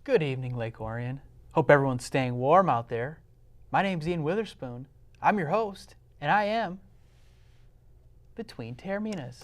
Good evening, Lake Orion. Hope everyone's staying warm out there. My name's Ian Witherspoon. I'm your host, and I am Between Taorminas.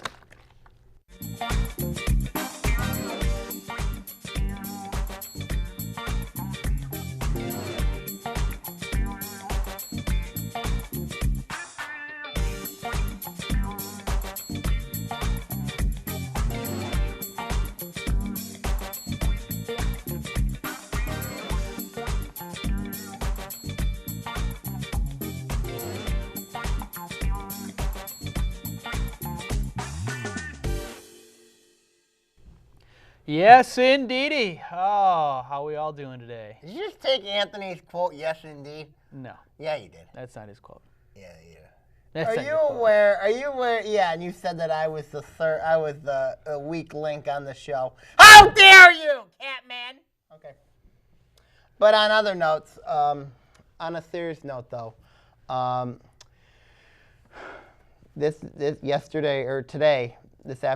Yes, indeedy. Oh, how are we all doing today? Did you just take Anthony's quote, yes indeed? No, Yeah, you did. that's not his quote. Yeah. That's Are not you your quote. aware? Are you aware? Yeah, and you said that I was the weak link on the show. How dare you, Catman? Okay. But on other notes, on a serious note though, this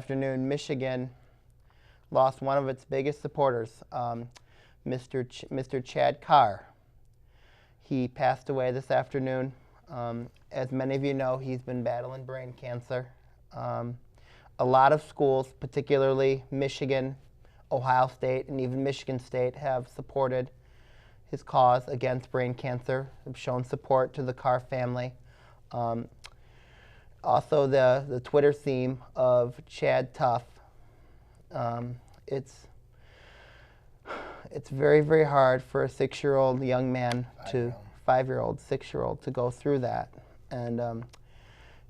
Michigan lost one of its biggest supporters, Mr. Chad Carr. He passed away this afternoon. As many of you know, he's been battling brain cancer. A lot of schools, particularly Michigan, Ohio State, and even Michigan State, have supported his cause against brain cancer, have shown support to the Carr family. Also, the Twitter theme of Chad Tough. It's very, very hard for a 6-year-old young man to 5-year-old, 6-year-old to go through that. And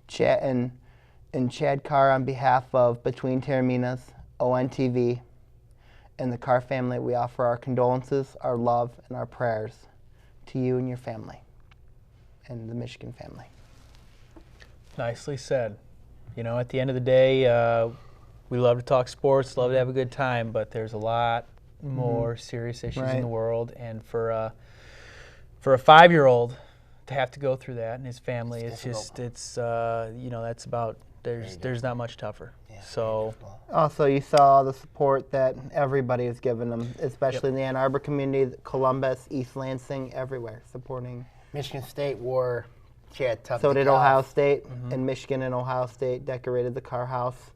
Chad Carr, on behalf of Between Taorminas, ONTV, and the Carr family, we offer our condolences, our love, and our prayers to you and your family, and the Michigan family. Nicely said. You know, at the end of the day, we love to talk sports, love to have a good time, but there's a lot more serious issues in the world, and for a 5-year-old to have to go through that and his family, it's that's about there's not much tougher. Yeah, so also, you saw the support that everybody has given them, especially in the Ann Arbor community, Columbus, East Lansing, everywhere supporting. Michigan State wore Chad Tough. So did Ohio State, and Michigan and Ohio State decorated the Carr house.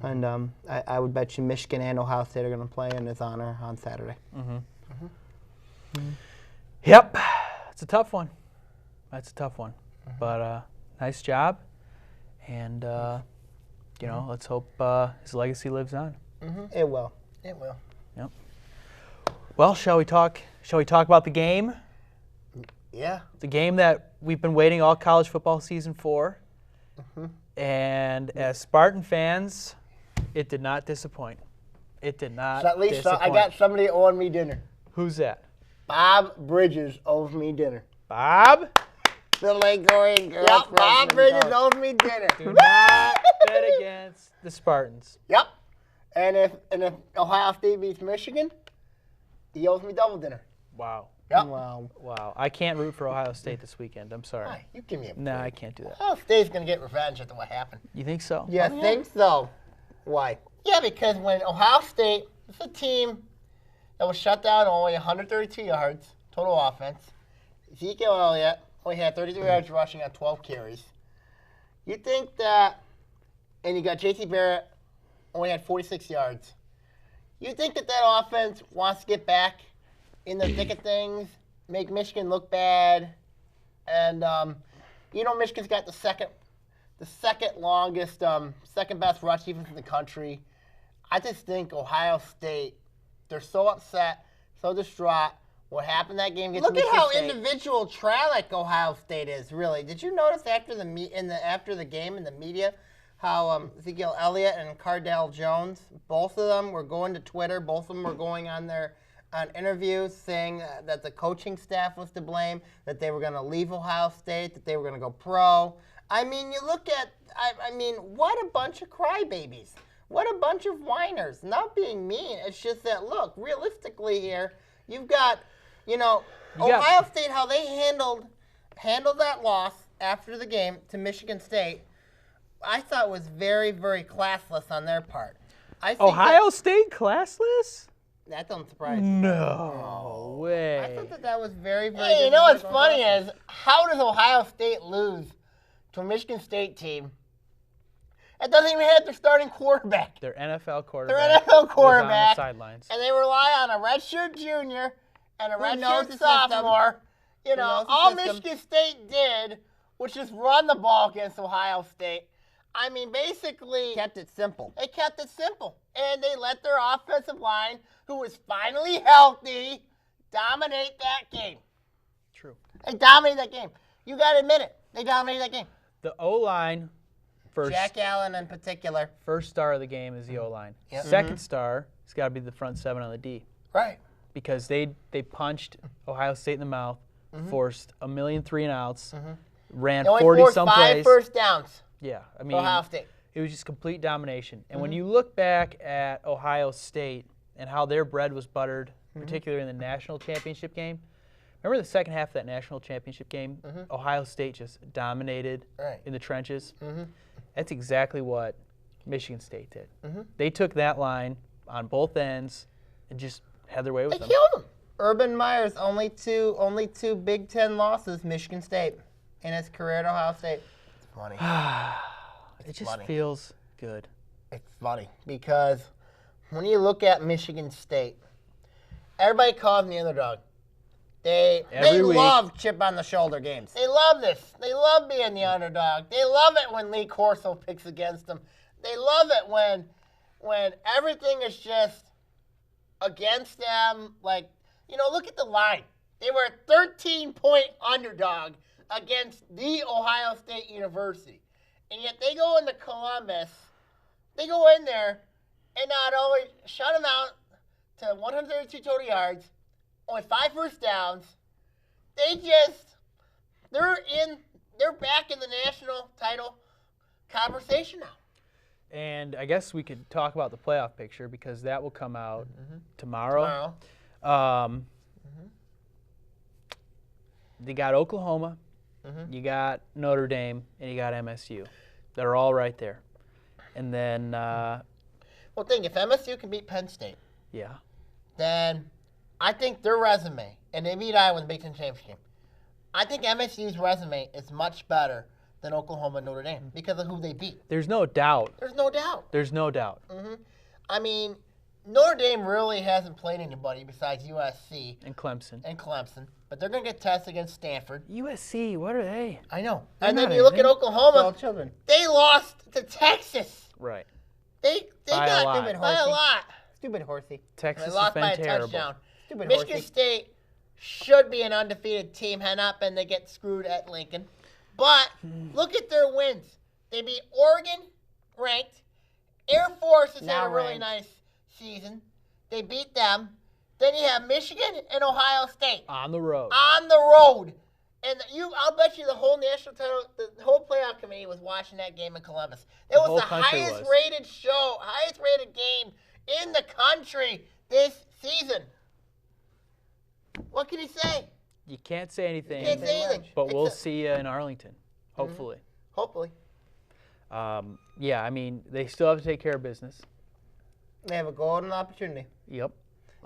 And I would bet you Michigan and Ohio State are going to play in his honor on Saturday. Yep, it's a tough one. That's a tough one. But nice job, and let's hope his legacy lives on. It will. It will. Yep. Well, shall we talk about the game? Yeah. The game that we've been waiting all college football season for. And as Spartan fans, it did not disappoint. It did not disappoint. I got somebody owing me dinner. Who's that? Bob Bridges owes me dinner. Bob? The Lake Orion girl. Yep, Bob Bridges owes me dinner. Do not bet against the Spartans. Yep. And if Ohio State beats Michigan, he owes me double dinner. Wow. Yep. Wow. I can't root for Ohio State this weekend. I'm sorry. Hi, you give me a break. No, I can't do that. Ohio State's going to get revenge after what happened. You think so? Yeah, I think so. Why? Yeah, because when Ohio State, it's a team that was shut down only 132 yards, total offense. Ezekiel Elliott only had 33 yards rushing on 12 carries. You think that, and you got J.T. Barrett, only had 46 yards. You think that offense wants to get back in the thick of things, make Michigan look bad, and Michigan's got the second longest, second best rush defense in the country. I just think Ohio State, they're so upset, so distraught. What happened that game against Michigan State? Look at how individual traffic Ohio State is, really. Did you notice after the game in the media how Ezekiel Elliott and Cardale Jones, both of them were going to Twitter, both of them were going on interviews saying that the coaching staff was to blame, that they were going to leave Ohio State, that they were going to go pro. I mean, you look at, what a bunch of crybabies. What a bunch of whiners. Not being mean. It's just that, look, realistically here, you've got, Ohio State, how they handled that loss after the game to Michigan State, I thought was very, very classless on their part. Ohio State classless? That don't surprise me. No way. I thought that was very, very good. You know what's funny is, how does Ohio State lose to a Michigan State team that doesn't even have their starting quarterback? Their NFL quarterback. On the sidelines. And they rely on a redshirt junior and a redshirt sophomore. You know, all Michigan State did was just run the ball against Ohio State. I mean, basically, Kept it simple. they kept it simple. And they let their offensive line, who was finally healthy, dominate that game. True. They dominated that game. You got to admit it. They dominated that game. The O-line, Jack Allen in particular. first star of the game is the O-line. Yep. Second star has got to be the front seven on the D. Right. Because they punched Ohio State in the mouth, forced 1,000,000 3-and-outs, ran They only 40-some forced 5 plays. first downs Yeah, I for mean, Ohio State. it was just complete domination. And when you look back at Ohio State and how their bread was buttered, particularly in the national championship game, remember the second half of that national championship game? Ohio State just dominated in the trenches. That's exactly what Michigan State did. They took that line on both ends and just had their way with They them. killed them. Urban Meyer's only two Big Ten losses, Michigan State, in his career at Ohio State. It's funny. It just funny. feels good. It's funny because when you look at Michigan State, everybody calls them the underdog. They Every week. love chip on the shoulder games. They love this. They love being the underdog. They love it when Lee Corso picks against them. They love it when everything is just against them. Like, you know, look at the line. They were a 13-point underdog against the Ohio State University. And yet they go into Columbus, they go in there and not only shut them out to 132 total yards, only 5 first downs. They're back in the national title conversation now. And I guess we could talk about the playoff picture because that will come out tomorrow. They got Oklahoma, you got Notre Dame, and you got MSU. They're all right there. And then, Well, think, if MSU can beat Penn State, yeah, then I think their resume, and they beat Iowa in the Big Ten Championship game, I think MSU's resume is much better than Oklahoma and Notre Dame because of who they beat. there's no doubt. There's no doubt. There's no doubt. I mean, Notre Dame really hasn't played anybody besides USC And Clemson. and Clemson, but they're going to get tested against Stanford. USC, what are they? I know. They're And then not you look at anything. Oklahoma, All children. they lost to Texas. Right. They By a got lot. stupid by a lot. Stupid horsey. Texas They has lost been by a terrible. touchdown. Stupid Michigan horsey. State should be an undefeated team, had not been they get screwed at Lincoln. But look at their wins. They beat Oregon, ranked. Air Force has had Now a really ranked. nice season. They beat them. Then you have Michigan and Ohio State On the road. on the road. And I'll bet you the whole national title, the whole playoff committee was watching that game in Columbus. It The was whole the country highest was. rated show, highest rated game in the country this season. What can he say? You can't say anything, Can't say anything. but It's we'll a- see you in Arlington, hopefully. Hopefully. Yeah, I mean, they still have to take care of business. They have a golden opportunity. Yep.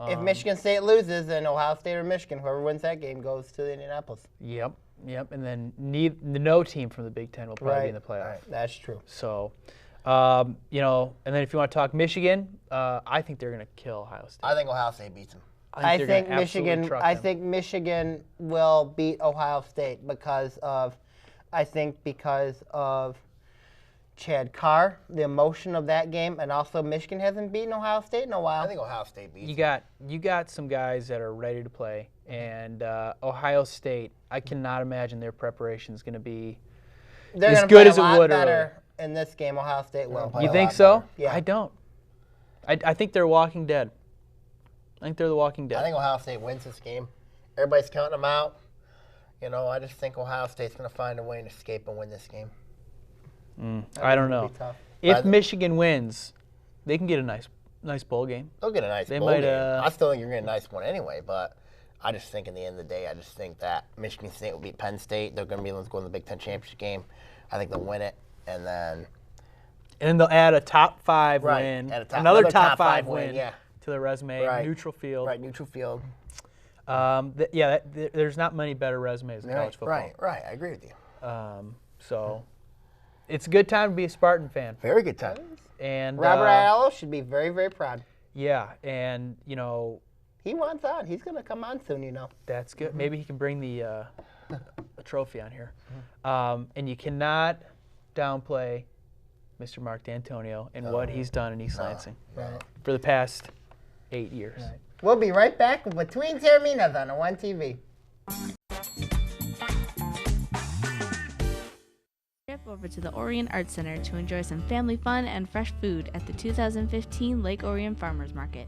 If Michigan State loses, then Ohio State or Michigan, whoever wins that game, goes to Indianapolis. Yep. And then no team from the Big Ten will probably be in the playoff. That's true. So, you know, and then if you want to talk Michigan, I think they're going to kill Ohio State. I think Ohio State beats them. I they're think gonna absolutely Michigan. truck I them. think Michigan will beat Ohio State because of Chad Carr, the emotion of that game, and also Michigan hasn't beaten Ohio State in a while. I think Ohio State beats You them. got some guys that are ready to play, and Ohio State. I cannot imagine their preparation is going to be. They're as gonna good play as a it lot would better in this game. Ohio State will. play You a think lot so? better. Yeah. I don't. I think they're Walking Dead. I think they're the Walking Dead. I think Ohio State wins this game. Everybody's counting them out. You know, I just think Ohio State's going to find a way to escape and win this game. I don't know. Be tough. If But- Michigan wins, they can get a nice bowl game. They'll get a nice They bowl might, game. I still think you're getting a nice one anyway, but I just think in the end of the day, I just think that Michigan State will beat Penn State. They're going to be the ones going to the Big Ten Championship game. I think they'll win it, and then And then they'll add a top 5 win, at a top, another top 5 win yeah. to their resume. Right. Neutral field. Right, neutral field. There's not many better resumes in college football. Right. I agree with you. So it's a good time to be a Spartan fan. Very good time. And Robert Ayala should be very, very proud. Yeah, and he wants on. He's going to come on soon, That's good. Maybe he can bring the a trophy on here. And you cannot downplay Mr. Mark D'Antonio and what he's done in East Lansing for the past 8 years. Right. We'll be right back with Between Taorminas on ONTV. Trip over to the Orion Arts Center to enjoy some family fun and fresh food at the 2015 Lake Orion Farmers Market.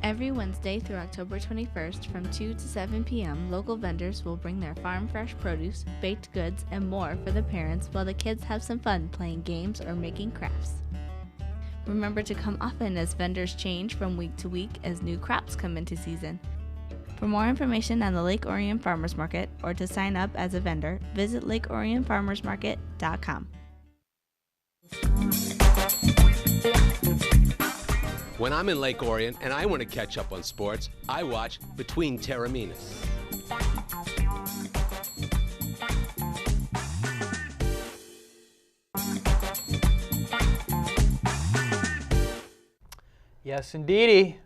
Every Wednesday through October 21st from 2 to 7 p.m., local vendors will bring their farm fresh produce, baked goods, and more for the parents while the kids have some fun playing games or making crafts. Remember to come often as vendors change from week to week as new crops come into season. For more information on the Lake Orion Farmers Market or to sign up as a vendor, visit lakeorionfarmersmarket.com. When I'm in Lake Orion and I want to catch up on sports, I watch Between Taorminas. Yes, indeedy.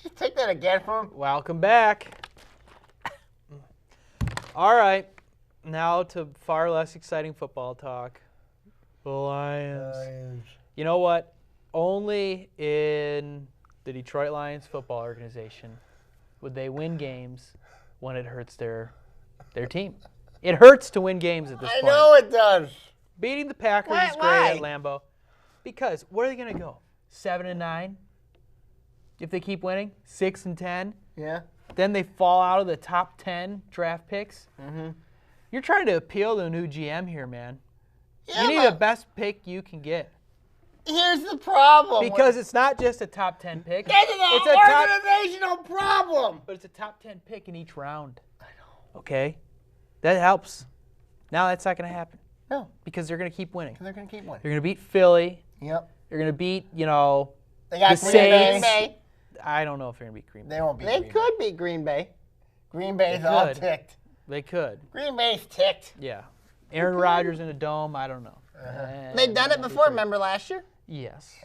Just take that again for him. Welcome back. All right, now to far less exciting football talk. The Lions. You know what? Only in the Detroit Lions football organization would they win games when it hurts their team. It hurts to win games at this point. I know it does. Beating the Packers is great at Lambeau. Because where are they going to go? 7-9? If they keep winning? 6-10? Yeah. Then they fall out of the top 10 draft picks? Mm-hmm. You're trying to appeal to a new GM here, man. Yeah, you need the best pick you can get. Here's the problem. Because it's not just a top 10 pick. That's it's an a organizational problem. But it's a top 10 pick in each round. I know. Okay? That helps. Now that's not going to happen. No. Because they're going to keep winning. They're going to keep winning. They're going to beat Philly. Yep. They're going to beat, they got Green Saints. Bay. I don't know if they're going to beat Green Bay. They won't beat They Green could beat Green Bay. Bay. Green Bay's all ticked. They could. Green Bay's ticked. Yeah. Aaron Rodgers in a dome, I don't know. They've done it before, remember last year? Yes.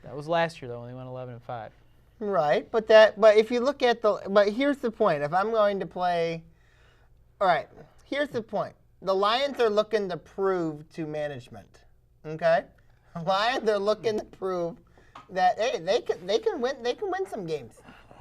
That was last year, though, when they went 11-5. Right, but if you look at but here's the point. If I'm going to play, all right, here's the point. The Lions are looking to prove to management, okay? The Lions are looking to prove that hey, they can win some games.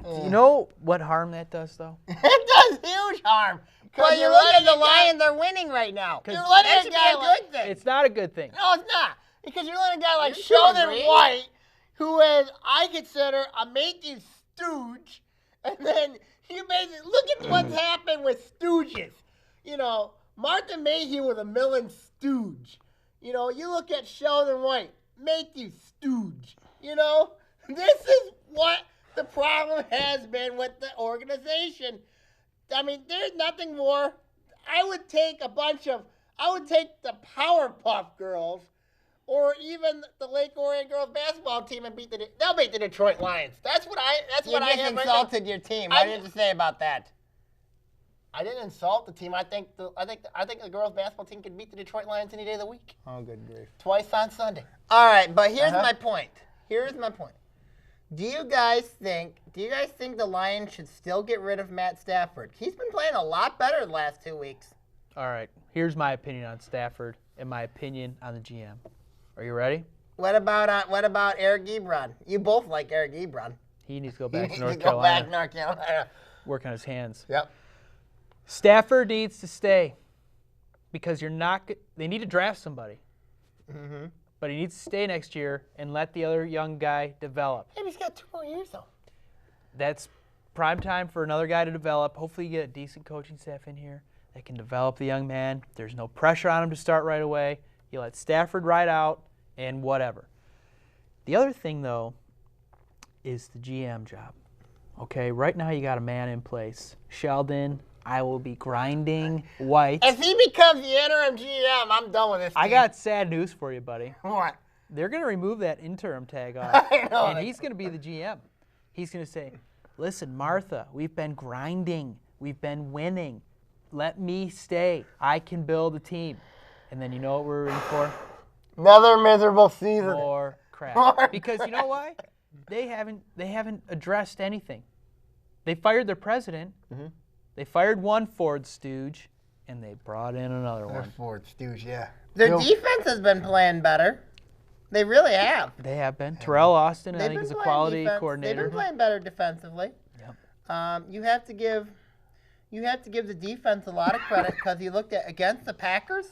You know what harm that does, though? It does huge harm. But you look at the Lions, they're winning right now. You're letting a guy good thing. It's not a good thing. No, it's not. Because you're letting a guy like You Sheldon agree? White, who is, I consider, a Matthew stooge, and then you basically look at what's happened with stooges. Martha Mayhew was a Millen stooge. You look at Sheldon White, Matthew stooge. This is what the problem has been with the organization. I mean, there's nothing more. I would take the Powerpuff Girls or even the Lake Orion girls basketball team and they'll beat the Detroit Lions. That's what I have You just insulted your team. What did you say about that? I didn't insult the team. I think the girls basketball team can beat the Detroit Lions any day of the week. Oh, good grief. Twice on Sunday. All right, but here's my point. Do you guys think the Lions should still get rid of Matt Stafford? He's been playing a lot better the last 2 weeks. All right. Here's my opinion on Stafford and my opinion on the GM. Are you ready? What about Eric Ebron? You both like Eric Ebron. He needs to go back to North Go back Carolina. to North Carolina. Work on his hands. Yep. Stafford needs to stay because they need to draft somebody. Mm-hmm. But he needs to stay next year and let the other young guy develop. Maybe he's got 2 more years, though. That's prime time for another guy to develop. Hopefully you get a decent coaching staff in here that can develop the young man. There's no pressure on him to start right away. You let Stafford ride out and whatever. The other thing, though, is the GM job. Okay, right now you got a man in place. Sheldon, I will be grinding White. If he becomes the interim GM, I'm done with this team. I got sad news for you, buddy. What? they're going to remove that interim tag off, I know. and he's going to be the GM. He's going to say, listen, Martha, we've been grinding. We've been winning. Let me stay. I can build a team. And then you know what we're in for? Another miserable season. More crap. More Because you know why? They haven't addressed anything. They fired their president. Mm-hmm. They fired one Ford stooge, and they brought in another one. Ford Stooge, yeah. Their defense has been playing better. They really have. They have been. Terrell Austin, I They've think, been is a playing quality defense. coordinator. They've been playing better defensively. Yep. You have to give the defense a lot of credit because you looked at against the Packers.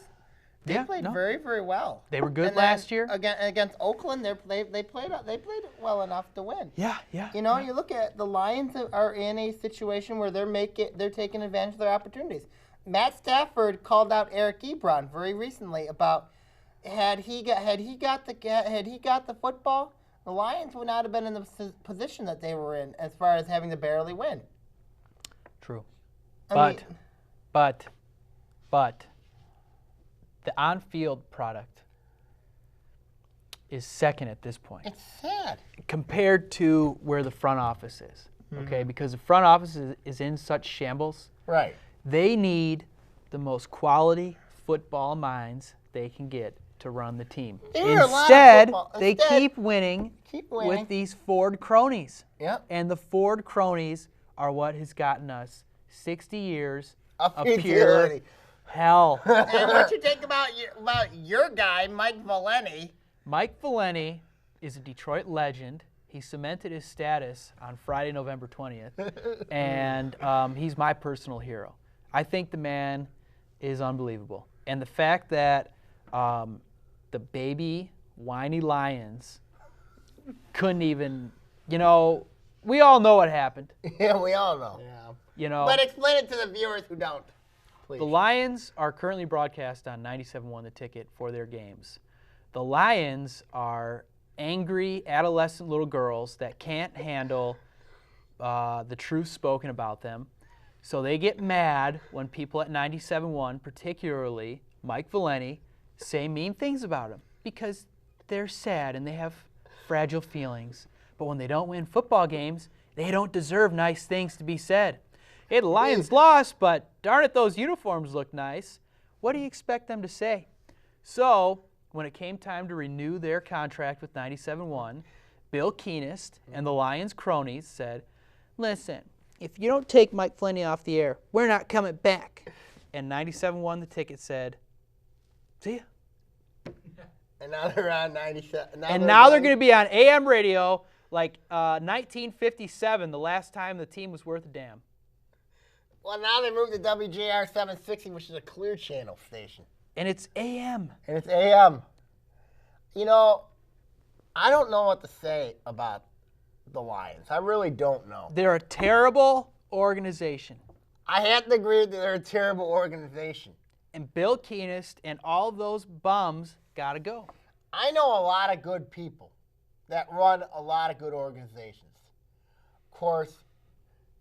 They played very, very well. They were good And last year. Against Oakland, they played it well enough to win. Yeah. You know, you look at the Lions are in a situation where they're taking advantage of their opportunities. Matt Stafford called out Eric Ebron very recently about had he got the football, the Lions would not have been in the position that they were in as far as having to barely win. True. I But the on-field product is second at this point. It's sad. Compared to where the front office is, okay? Because the front office is in such shambles. Right. They need the most quality football minds they can get to run the team. Instead, they keep winning with these Ford cronies. Yep. And the Ford cronies are what has gotten us 60 years of futility. pure hell. And what you think about your guy, Mike Valeni? Mike Valeni is a Detroit legend. He cemented his status on Friday, November 20th, and he's my personal hero. I think the man is unbelievable. And the fact that the baby, whiny Lions couldn't even, we all know what happened. Yeah, we all know. But explain it to the viewers who don't, please. The Lions are currently broadcast on 97.1 The Ticket for their games. The Lions are angry adolescent little girls that can't handle the truth spoken about them. So they get mad when people at 97.1, particularly Mike Valeni, say mean things about them because they're sad and they have fragile feelings. But when they don't win football games, they don't deserve nice things to be said. Hey, the Lions lost, but darn it, those uniforms look nice. What do you expect them to say? So when it came time to renew their contract with 97.1, Bill Keenist and the Lions cronies said, listen, if you don't take Mike Valeni off the air, we're not coming back. And 97.1 The Ticket said, see ya. And now they're on 97. And now they're going to be on AM radio like 1957, the last time the team was worth a damn. Well, now they moved to WJR 760, which is a Clear Channel station. And it's AM. And it's AM. I don't know what to say about the Lions. I really don't know. They're a terrible organization. I have to agree that they're a terrible organization. And Bill Keenist and all those bums got to go. I know a lot of good people that run a lot of good organizations. Of course,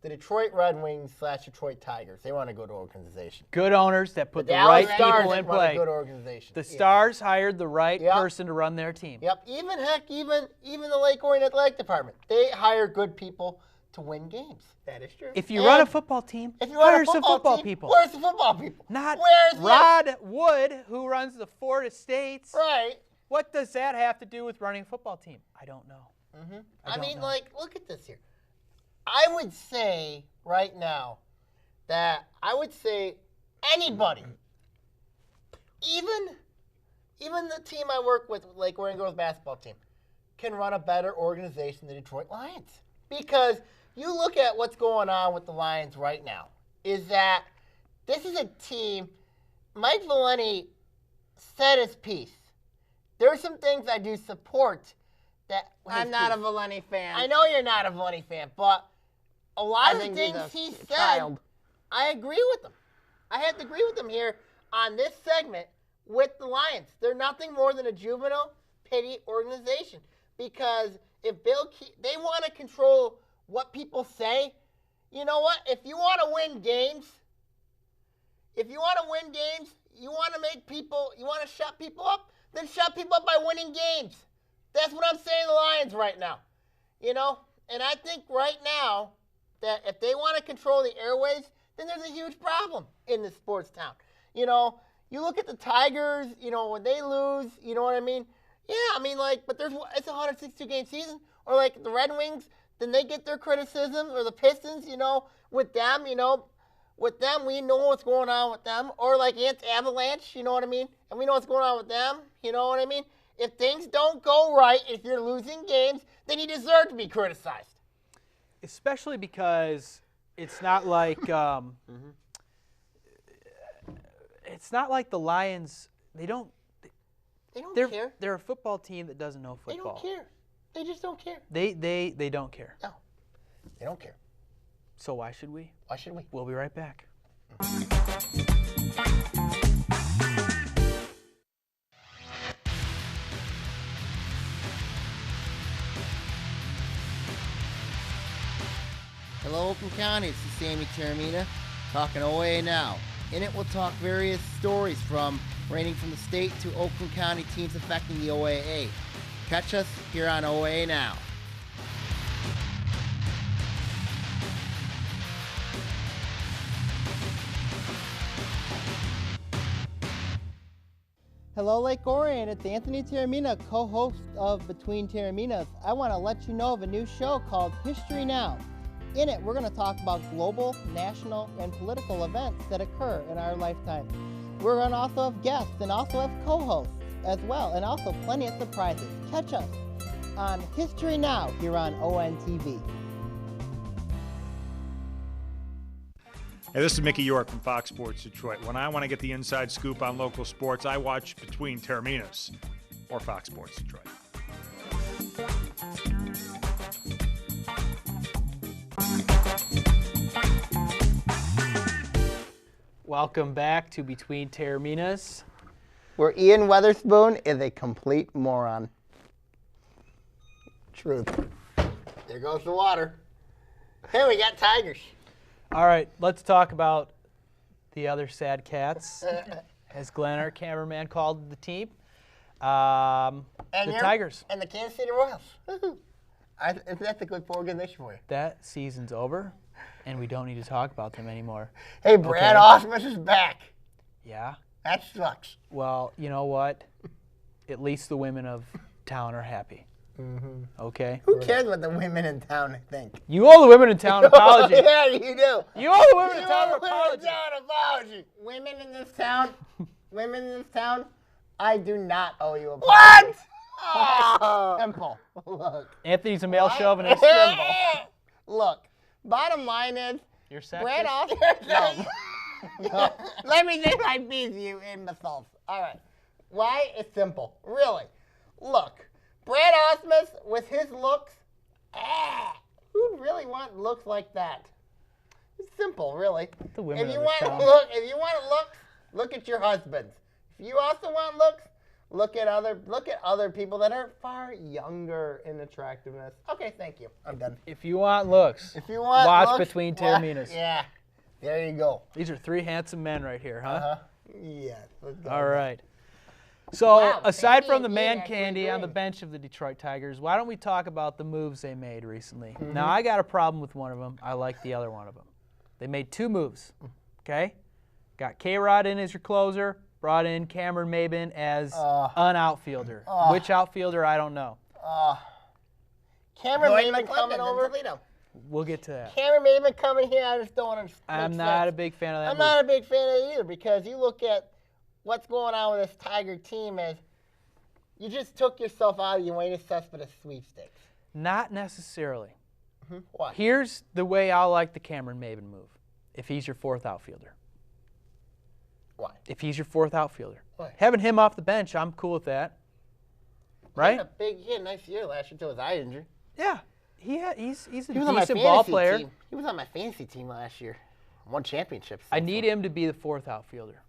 the Detroit Red Wings / Detroit Tigers, they run a good organization. Good owners that put the Dallas right Stars people in run play. a good organization. The Stars hired the right Yep. person to run their team. Yep. Even the Lake Orion Athletic Department, they hire good people to win games. That is true. If you run a football team, if you run hire a some football football team, people. Where's the football people? Not Where's Rod Wood, who runs the Ford Estates. Right. What does that have to do with running a football team? I don't know. Mm-hmm. I don't know. Look at this here. I would say right now that anybody, even the team I work with, Lake Orion Girls basketball team, can run a better organization than the Detroit Lions. Because you look at what's going on with the Lions right now, is that this is a team, Mike Valeni said his piece. There are some things I do support that I'm not a Valeni fan. I know you're not a Valeni fan, but a lot of the things he said, I agree with him. I have to agree with him here on this segment with the Lions. They're nothing more than a juvenile pity organization because if they want to control what people say. You know what? If you want to win games, you want to make people, you want to shut people up, then shut people up by winning games. That's what I'm saying to the Lions right now. You know? And I think right now that if they want to control the airways, then there's a huge problem in this sports town. You know, you look at the Tigers, you know, when they lose, you know what I mean? Yeah, I mean, like, but it's a 162-game season. Or like the Red Wings, then they get their criticism. Or the Pistons, you know, with them, we know what's going on with them. Or like Avalanche, you know what I mean? And we know what's going on with them, you know what I mean? If things don't go right, if you're losing games, then you deserve to be criticized. Especially because it's not like it's not like the Lions. They don't care. They're a football team that doesn't know football. They don't care. They just don't care. They don't care. No, they don't care. So why should we? Why should we? We'll be right back. Hello, Oakland County. This is Sammy Taormina talking OA Now. In it, we'll talk various stories ranging from the state to Oakland County teams affecting the OAA. Catch us here on OA Now. Hello, Lake Orion. It's Anthony Taormina, co-host of Between Taorminas. I want to let you know of a new show called History Now. In it, we're going to talk about global, national, and political events that occur in our lifetime. We're going to also have guests and also have co-hosts as well, and also plenty of surprises. Catch us on History Now here on ONTV. Hey, this is Mickey York from Fox Sports Detroit. When I want to get the inside scoop on local sports, I watch Between Taorminas or Fox Sports Detroit. Welcome back to Between Taorminas. Where Ian Weatherspoon is a complete moron. Truth. There goes the water. Hey, we got Tigers. All right, let's talk about the other sad cats, as Glenn, our cameraman, called the team. The Tigers. And the Kansas City Royals. That's a good organization for you. That season's over, and we don't need to talk about them anymore. Hey, Brad Osmus is back. Yeah? That sucks. Well, you know what? At least the women of town are happy. Mm-hmm. Okay? Who cares what the women in town think? You owe the women in town an apology. Yeah, you do. You owe the women in town an apology. Women in this town, I do not owe you a apology. What? Oh. Simple. Look. Anthony's a male chauvinist. Look, bottom line is, You're sexist? Brad Osmus. No. Let me just beat you imbeciles. All right. Why? It's simple. Really. Look, Brad Osmus with his looks, who'd really want looks like that? It's simple, really. The women if you of want this town. looks, look at your husbands. If you also want looks, look at other people that are far younger in attractiveness. Okay, thank you. I'm done. If you want looks, If you want watch looks, Between Taorminas. Yeah. There you go. These are three handsome men right here, huh? Uh-huh. Yeah. Let's go. All right. So, Wow, aside Sammy from the and man Ian actually candy on the agree. bench of the Detroit Tigers, why don't we talk about the moves they made recently? Mm-hmm. Now, I got a problem with one of them. I like the other one of them. They made two moves, okay? Got K-Rod in as your closer, brought in Cameron Maben as an outfielder. Which outfielder, I don't know. Cameron Lloyd Maven coming McClendon over. in Toledo. We'll get to that. Cameron Maven coming here, I just don't understand. I'm not a big fan of that I'm move. not a big fan of it either because you look at what's going on with this Tiger team as you just took yourself out of Yoenis Cespedes sweepstakes. Not necessarily. Why? Here's the way I like the Cameron Maben move. If he's your fourth outfielder. Why? If he's your fourth outfielder. Why? Having him off the bench, I'm cool with that. Right? He had a nice year last year until his eye injury. Yeah. He's a He was on my decent ball fantasy player. team. He was on my fantasy team last year. Won championships. I need him to be the fourth outfielder.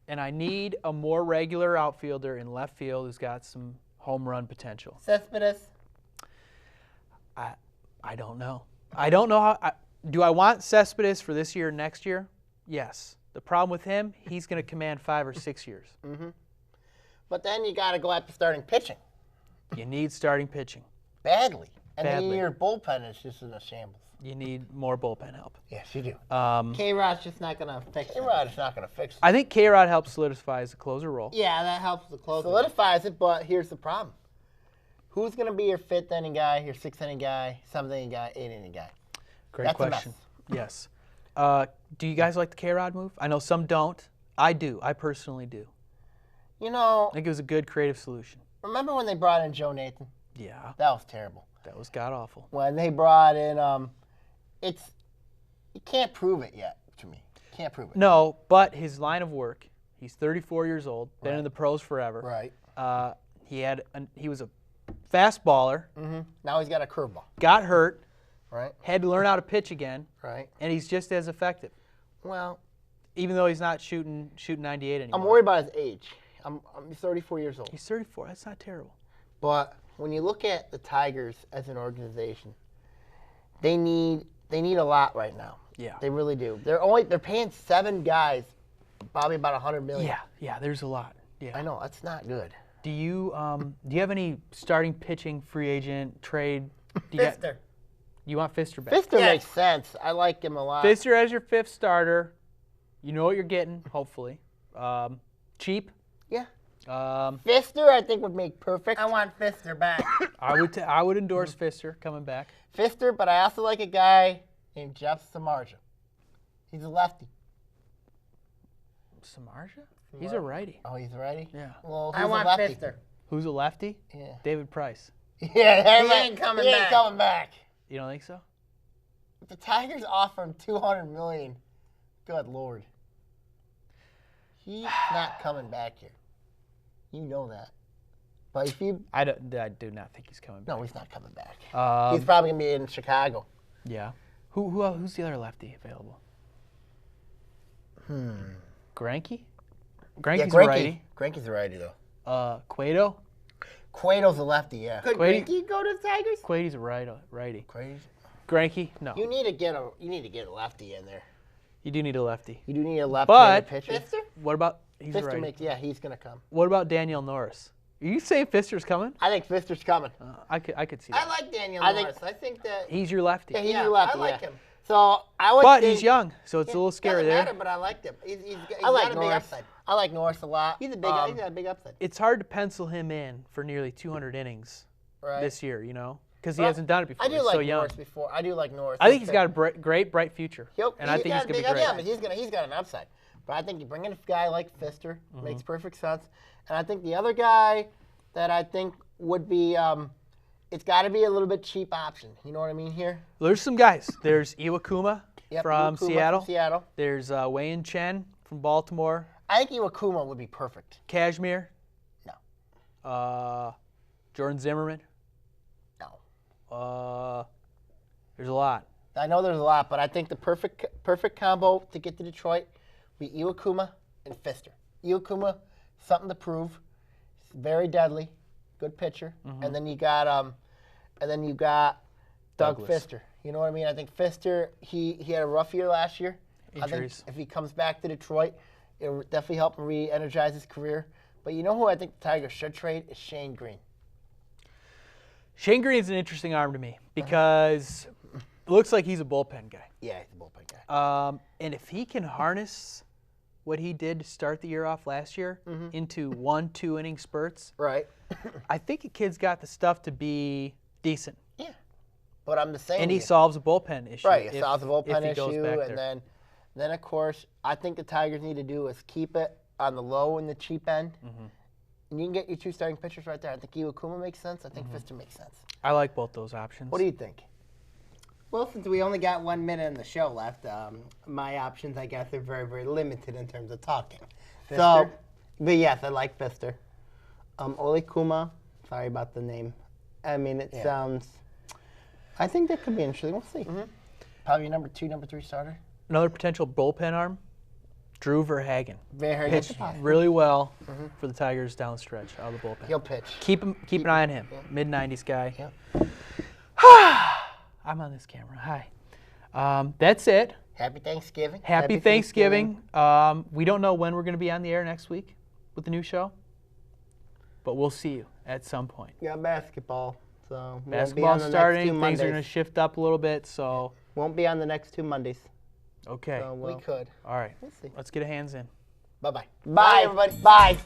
And I need a more regular outfielder in left field who's got some home run potential. Cespedes. I don't know. I don't know how. Do I want Cespedes for this year or next year? Yes. The problem with him, he's going to command 5 or 6 years. But then you got to go after starting pitching You need starting pitching. badly. And then Badly. your bullpen is just in a shambles. You need more bullpen help. Yes, you do. K-Rod's just not going to fix it. K-Rod is not going to fix it. I think K-Rod helps solidify the closer role. Yeah, that helps the closer. Solidifies it, but here's the problem. Who's going to be your 5th inning guy, your 6th inning guy, 7th inning guy, 8th inning guy? Great That's a question. mess. Yes. Do you guys like the K-Rod move? I know some don't. I do. I personally do. You know, I think it was a good creative solution. remember when they brought in Joe Nathan? Yeah, That was terrible. that was god-awful. When they brought in, you can't prove it yet to me. Can't prove it. No, but his line of work, he's 34 years old, been in the pros forever. Right. He was a fastballer, Now he's got a curveball. got hurt, Right. had to learn how to pitch again, Right. and he's just as effective, Well, even though he's not shooting 98 anymore. I'm worried about his age. I'm 34 years old. He's 34. That's not terrible. But when you look at the Tigers as an organization, they need a lot right now. Yeah. They really do. They're paying 7 guys, probably about $100 million. Yeah, there's a lot. Yeah. I know that's not good. Do you have any starting pitching free agent trade? You want Fister back? Fister makes sense. I like him a lot. Fister as your 5th starter. You know what you're getting, hopefully. Cheap. Yeah. Um, Fister, I think, would make perfect. I want Fister back. I would endorse Fister coming back. Fister, but I also like a guy named Jeff Samardzija. He's a lefty. Samardzija? He's a righty. Oh, he's a righty? Yeah. Well, I who's want a lefty? Fister. Who's a lefty? Yeah. David Price. Yeah, He ain't coming he back. ain't coming back. You don't think so? If the Tigers offer him $200 million, good Lord. He's not coming back here. You know that. But if you... I do not think he's coming back. No, he's not coming back. Um, He's probably going to be in Chicago. Yeah. Who's the other lefty available? Granke? Granke's a righty. Granke's a righty, though. Cueto? Cueto's a lefty, yeah. Could Quady- Greinke go to the Tigers? Cueto's a righty. Crazy. Granke? No. You need to get a lefty in there. You do need a lefty. You do need a lefty But- pitcher. Fister? What about he's a Fister righty? makes, yeah, he's going to come. What about Daniel Norris? Are you saying Fister's coming? I think Fister's coming. I could see I that. like Daniel I think- Norris. I think that. He's your lefty. Yeah, he's Yeah, your lefty. I like yeah. him. So I would But think, he's young, so it's a little scary doesn't there. matter, but I liked him. He's I like got a big Norris. upside. I like Norris a lot. He's a big. Um, he's got a big upside. It's hard to pencil him in for nearly 200 innings right. this year, because he But hasn't done it before. I do He's like so young. Norris before. I do like Norris. I think he's got a great, bright future, Yep, and I think he's got a gonna be big great. Yeah, but he's got an upside. But I think you bring in a guy like Fister makes perfect sense. And I think the other guy that I think would be, it's got to be a little bit cheap option. You know what I mean here? There's some guys. There's Iwakuma Yep, from Iwakuma Seattle. From Seattle. There's Wei Chen from Baltimore. I think Iwakuma would be perfect. Kashmir. No. Jordan Zimmerman. No. There's a lot. I know there's a lot, but I think the perfect combo to get to Detroit would be Iwakuma and Fister. Iwakuma, something to prove. He's very deadly, good pitcher. And then you got Doug Douglas. Fister. You know what I mean? I think Fister, he had a rough year last year. Injuries. I think if he comes back to Detroit, it'll definitely help him re-energize his career. But you know who I think the Tigers should trade is Shane Green. Shane Green's an interesting arm to me because it looks like he's a bullpen guy. Yeah, he's a bullpen guy. And if he can harness what he did to start the year off last year into 1-2 inning spurts, Right. I think the kid's got the stuff to be decent. Yeah. But I'm the same. And he solves a bullpen issue. Right, it if- solves the if bullpen he goes issue, back and there. then of course I think the Tigers need to do is keep it on the low and the cheap end, and you can get your 2 starting pitchers right there. I think Iwakuma makes sense. I think Fister makes sense. I like both those options. What do you think? Well, since we only got 1 minute in the show left, my options, I guess, are very, very limited in terms of talking. So, but yes, I like Fister. Ole Kuma, sorry about the name. I mean, it sounds. I think that could be interesting. We'll see. Probably number 2, number 3 starter. Another potential bullpen arm, Drew Verhagen. Very Pitched really well for the Tigers down the stretch out of the bullpen. He'll pitch. Keep an eye on him. Mid-90s guy. Yep. I'm on this camera. Hi. That's it. Happy Thanksgiving. Happy Thanksgiving. We don't know when we're going to be on the air next week with the new show. but we'll see you at some point. We got basketball, so we won't be Basketball's on the starting. next 2 Things are Mondays. going to shift up a little bit, so Won't be on the next 2 Mondays. okay. So We could. All right. We'll see. Let's get a hands in. Bye-bye. Bye, everybody. Bye.